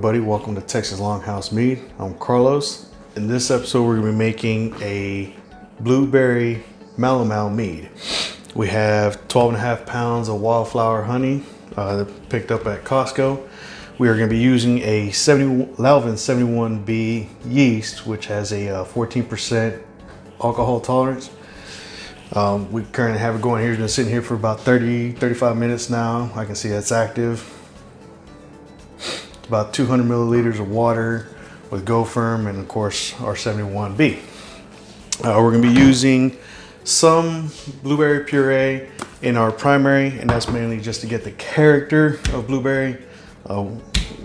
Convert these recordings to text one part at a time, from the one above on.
everybody, welcome to Texas Longhouse Mead. I'm Carlos. In this episode we're going to be making a blueberry mallow mead. We have 12.5 pounds of wildflower honey picked up at Costco. We are going to be using a Lalvin 71B yeast, which has a 14% alcohol tolerance. We currently have it going here. It's been sitting here for about 35 minutes now. I can see that's active. About 200 milliliters of water with Go Firm and of course our 71B. We're going to be using some blueberry puree in our primary, and that's mainly just to get the character of blueberry. You're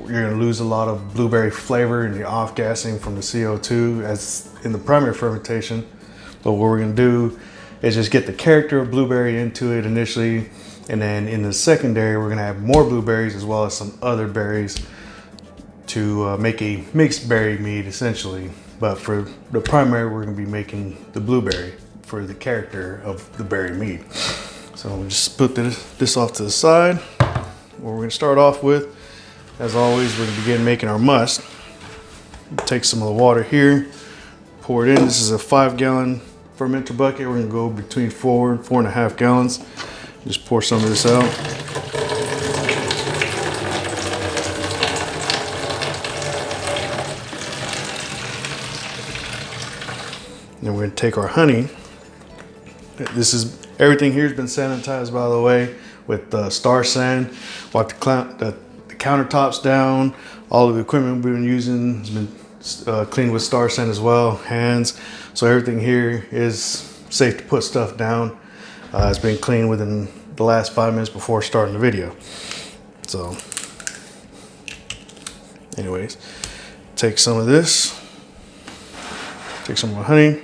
going to lose a lot of blueberry flavor and the off-gassing from the CO2 as in the primary fermentation. But what we're going to do is just get the character of blueberry into it initially, and then in the secondary we're going to have more blueberries as well as some other berries to make a mixed berry mead essentially. But for the primary we're going to be making the blueberry for the character of the berry mead. So we'll just put this off to the side. What we're going to start off with, as always, we're going to begin making our must. Take some of the water here, pour it in. This is a 5-gallon fermenter bucket. We're going to go between 4 and 4.5 gallons. Just pour some of this out. Then we're going to take our honey. Everything here has been sanitized, by the way, with Star San. Wipe the countertops down. All of the equipment we've been using has been cleaned with Star San as well, hands. So everything here is safe to put stuff down. It's been cleaned within the last 5 minutes before starting the video. So anyways, take some of this, take some of my honey.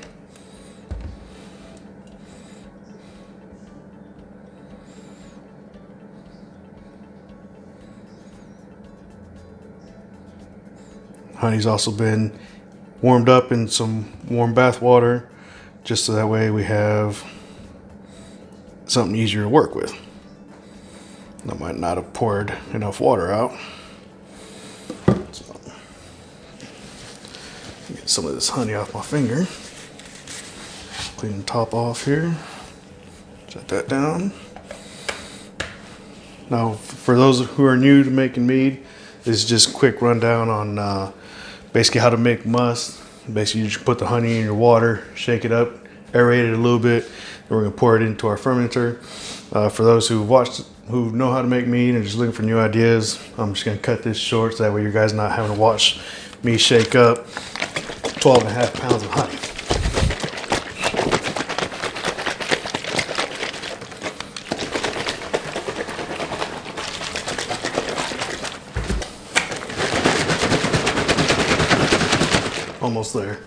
Honey's also been warmed up in some warm bath water, just so that way we have something easier to work with. I might not have poured enough water out. So, get some of this honey off my finger. Clean the top off here. Set that down. Now, for those who are new to making mead, this is just a quick rundown on basically how to make must. Basically, you just put the honey in your water, shake it up, aerate it a little bit, and we're gonna pour it into our fermenter. For those who know how to make mead and just looking for new ideas, I'm just gonna cut this short so that way you guys not having to watch me shake up 12.5 pounds of honey. Almost there.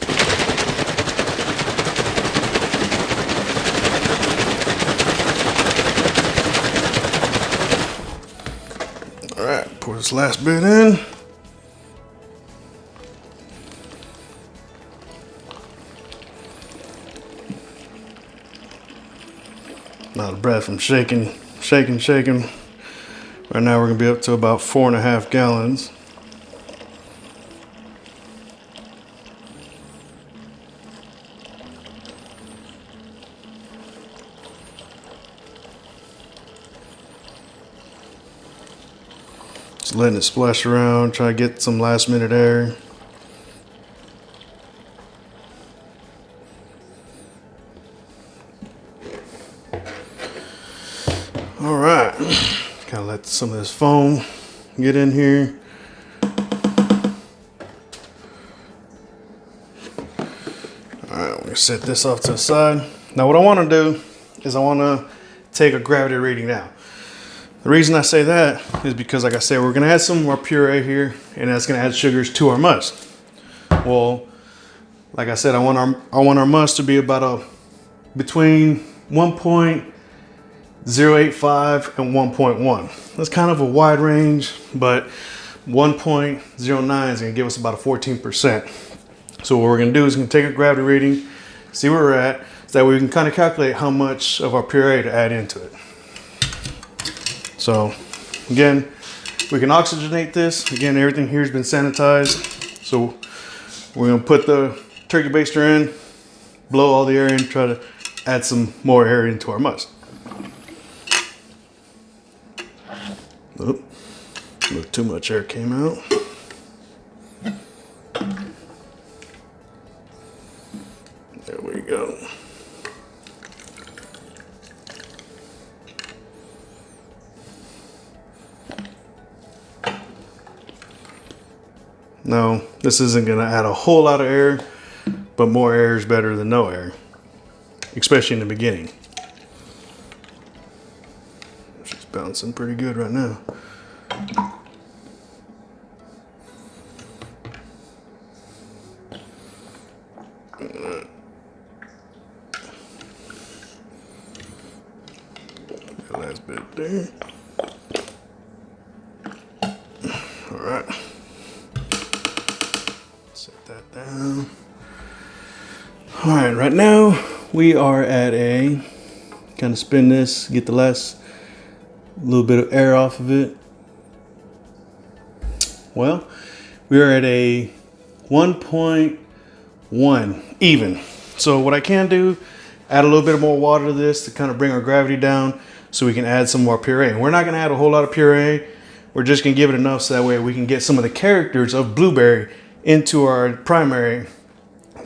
All right, pour this last bit in. Out of breath from shaking. Right now we're gonna be up to about 4.5 gallons. Just letting it splash around, try to get some last minute air. All right, kind of let some of this foam get in here. All right, we're gonna set this off to the side. Now what I wanna do is I wanna take a gravity reading now. The reason I say that is because, like I said, we're gonna add some more puree here, and that's gonna add sugars to our must. Well, like I said, I want our must to be about between 1.085 and 1.1. That's kind of a wide range, but 1.09 is gonna give us about a 14%. So what we're gonna do is gonna take a gravity reading, see where we're at, so that we can kind of calculate how much of our puree to add into it. So again, We can oxygenate this. Again, everything here has been sanitized. So we're gonna put the turkey baster in, blow all the air in, try to add some more air into our must. Oop, a little too much air came out. There we go. Now, this isn't going to add a whole lot of air, but more air is better than no air, especially in the beginning. She's bouncing pretty good right now. That last bit there. All right. Set that down. All right, right now we are at a, kind of spin this, get the last little bit of air off of it. Well, we are at a 1.1 even. So what I can do, add a little bit more water to this to kind of bring our gravity down so we can add some more puree. And we're not gonna add a whole lot of puree. We're just gonna give it enough so that way we can get some of the characters of blueberry into our primary.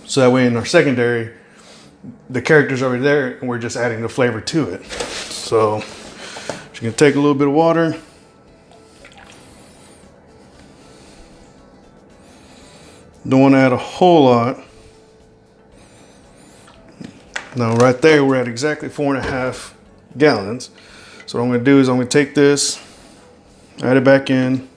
So that way in our secondary, the character's already there and we're just adding the flavor to it. So just gonna take a little bit of water. Don't want to add a whole lot. Now right there, we're at exactly 4.5 gallons. So what I'm gonna do is I'm gonna take this, add it back in.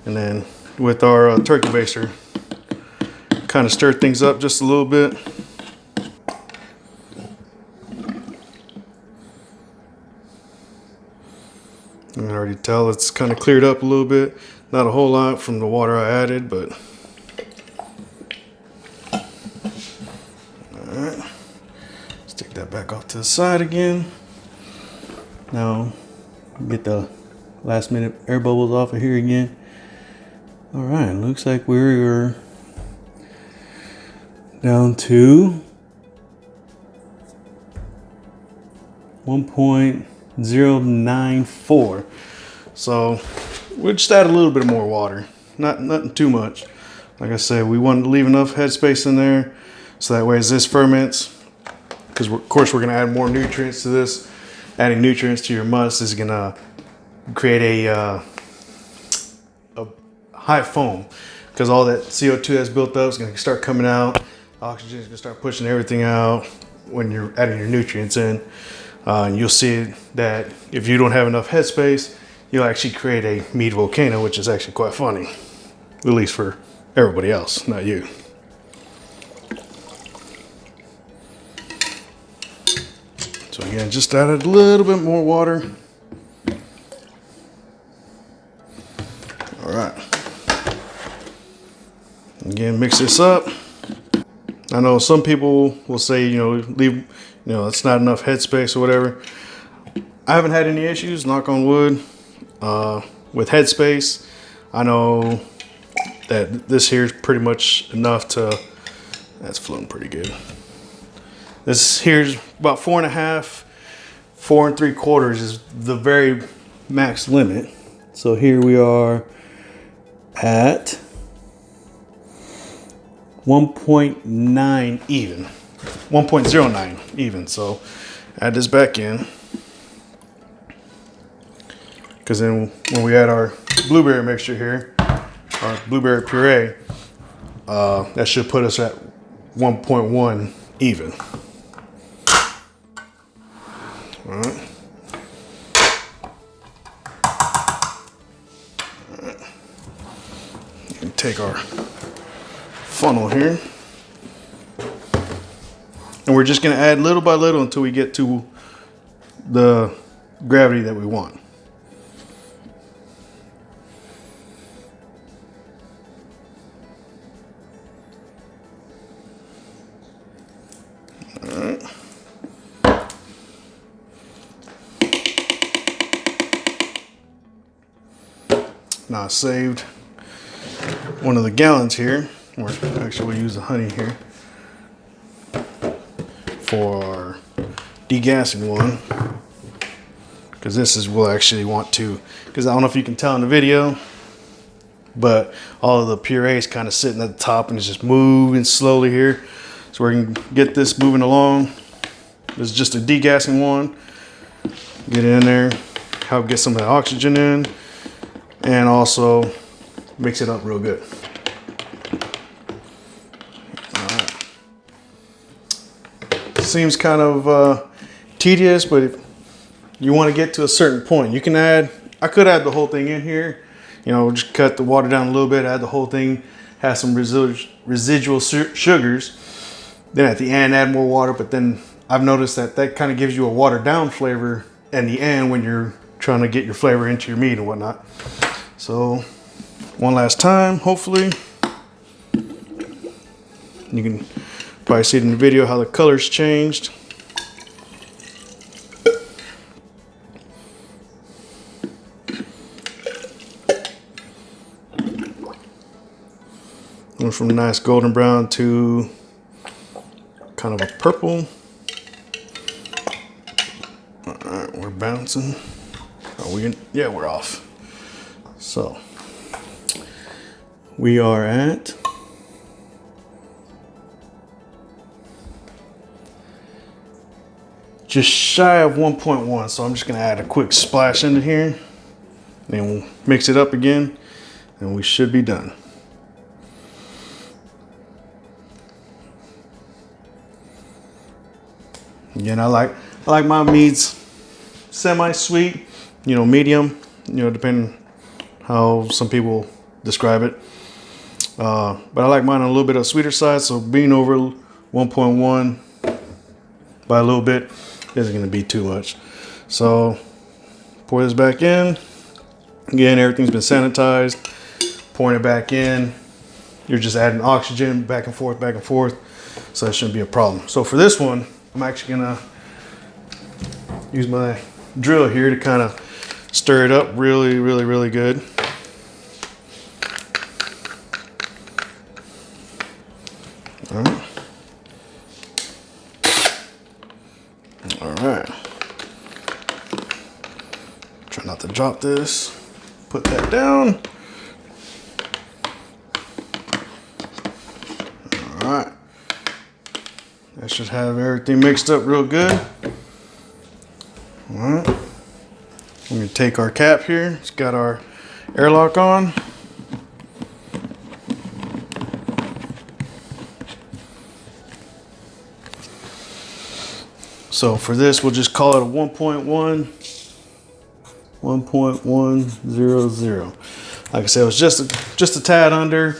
And then with our turkey baster, kind of stir things up just a little bit. You can already tell it's kind of cleared up a little bit. Not a whole lot from the water I added, but. All right, let's take that back off to the side again. Now, get the last minute air bubbles off of here again. All right, looks like we're down to 1.094. So we'll just add a little bit more water, nothing too much. Like I said, we wanted to leave enough headspace in there so that way as this ferments, because of course we're gonna add more nutrients to this. Adding nutrients to your must is gonna create a high foam, because all that CO2 that's built up is going to start coming out. Oxygen is going to start pushing everything out when you're adding your nutrients in. And you'll see that if you don't have enough headspace, you'll actually create a Mead volcano, which is actually quite funny, at least for everybody else, not you. So again, just added a little bit more water. All right. Again, mix this up. I know some people will say, it's not enough headspace or whatever. I haven't had any issues, knock on wood, with headspace. I know that this here is pretty much enough to, that's floating pretty good. This here's about 4.5, 4 3/4 is the very max limit. So here we are at 1.9 even, 1.09 even. So add this back in, because then when we add our blueberry mixture here, our blueberry puree, that should put us at 1.1 even. All right. Take our funnel here, and we're just going to add little by little until we get to the gravity that we want. All right. Now I saved one of the gallons here, or actually we'll use the honey here for our degassing one, because this is we'll actually want to, because I don't know if you can tell in the video, but all of the puree is kind of sitting at the top and it's just moving slowly here. So we can get this moving along. This is just a degassing one. Get in there, help get some of the oxygen in, and also mix it up real good. All right. Seems kind of tedious, but if you want to get to a certain point, you can add, I could add the whole thing in here. You know, just cut the water down a little bit, add the whole thing, have some residual sugars. Then at the end, add more water, but then I've noticed that that kind of gives you a watered down flavor in the end when you're trying to get your flavor into your meat and whatnot. So one last time, hopefully. You can probably see it in the video how the color's changed. Went from a nice golden brown to kind of a purple. All right, we're bouncing. Are we in? Yeah, we're off. So we are at just shy of 1.1. So I'm just gonna add a quick splash into here, then we'll mix it up again, and we should be done. Again, I like my meads semi-sweet, you know, medium, you know, depending how some people describe it. But I like mine on a little bit of sweeter side, so being over 1.1 by a little bit isn't going to be too much. So pour this back in. Again, everything's been sanitized. Pouring it back in. You're just adding oxygen back and forth, so that shouldn't be a problem. So for this one, I'm actually gonna use my drill here to kind of stir it up really good. All right. All right. Try not to drop this. Put that down. All right. That should have everything mixed up real good. All right. We're going to take our cap here. It's got our airlock on. So for this, we'll just call it a 1.100. Like I said, it was just a tad under.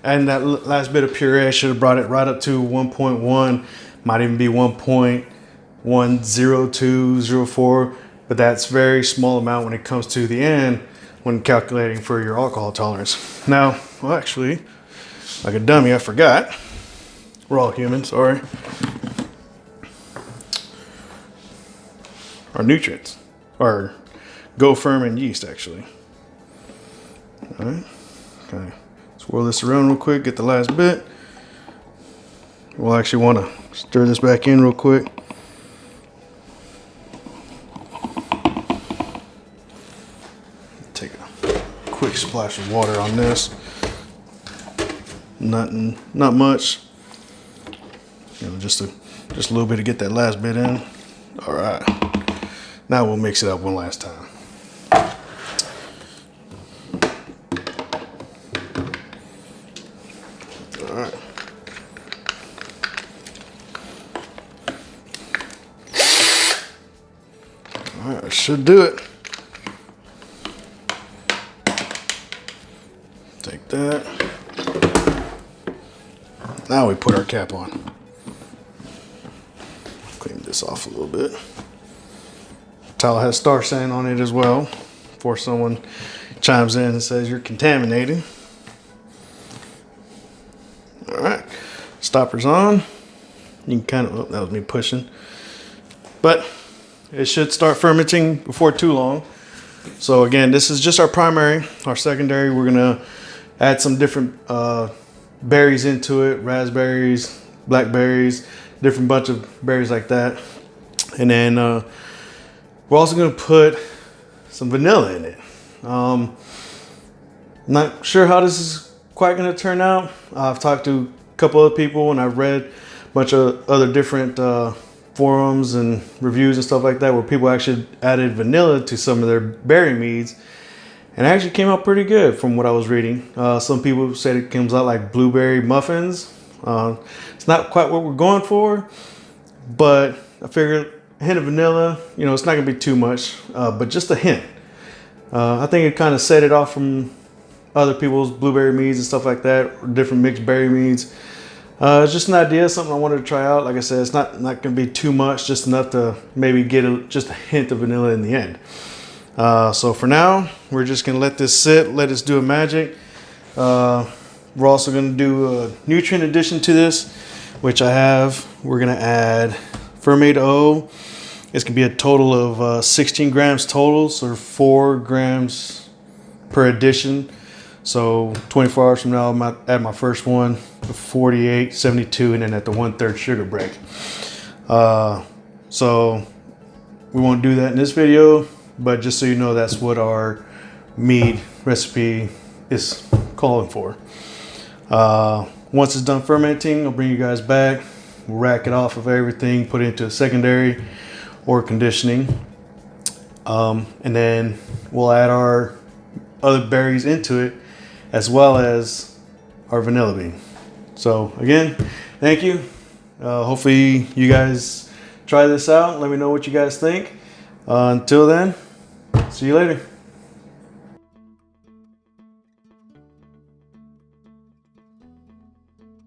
And that last bit of puree, I should have brought it right up to 1.1. Might even be 1.10204, but that's very small amount when it comes to the end when calculating for your alcohol tolerance. Now, well, actually, like a dummy, I forgot. We're all human, sorry. Our nutrients, our Go Firm and yeast, actually. All right, okay. Swirl this around real quick, get the last bit. We'll actually want to stir this back in real quick. Take a quick splash of water on this. Not much. You know, just a little bit to get that last bit in. All right. Now we'll mix it up one last time. That should do it. Take that. Now we put our cap on. Clean this off a little bit. Towel has star sand on it as well, before someone chimes in and says you're contaminated. All right, stopper's on. You can kind of, oh, that was me pushing. But it should start fermenting before too long. So again, this is just our primary. Our secondary, we're gonna add some different berries into it, raspberries, blackberries, different bunch of berries like that. And then we're also gonna put some vanilla in it. Not sure how this is quite gonna turn out. I've talked to a couple other people and I've read a bunch of other different forums and reviews and stuff like that where people actually added vanilla to some of their berry meads, and it actually came out pretty good from what I was reading. Some people said it comes out like blueberry muffins. It's not quite what we're going for, but I figured a hint of vanilla, you know, it's not gonna be too much, but just a hint. I think it kind of set it off from other people's blueberry meads and stuff like that, or different mixed berry meads. It's just an idea, something I wanted to try out. Like I said, it's not going to be too much, just enough to maybe get just a hint of vanilla in the end. So for now, we're just going to let this sit, let us do a magic. We're also going to do a nutrient addition to this, which I have. We're going to add Fermented O. It's going to be a total of 16 grams total, so 4 grams per addition. So 24 hours from now, I'm at my first one, 48, 72, and then at the 1/3 sugar break. So we won't do that in this video, but just so you know, that's what our mead recipe is calling for. Once it's done fermenting, I'll bring you guys back. We'll rack it off of everything, put it into a secondary or conditioning. And then we'll add our other berries into it, as well as our vanilla bean. So again, thank you. Hopefully you guys try this out. Let me know what you guys think. Until then, see you later.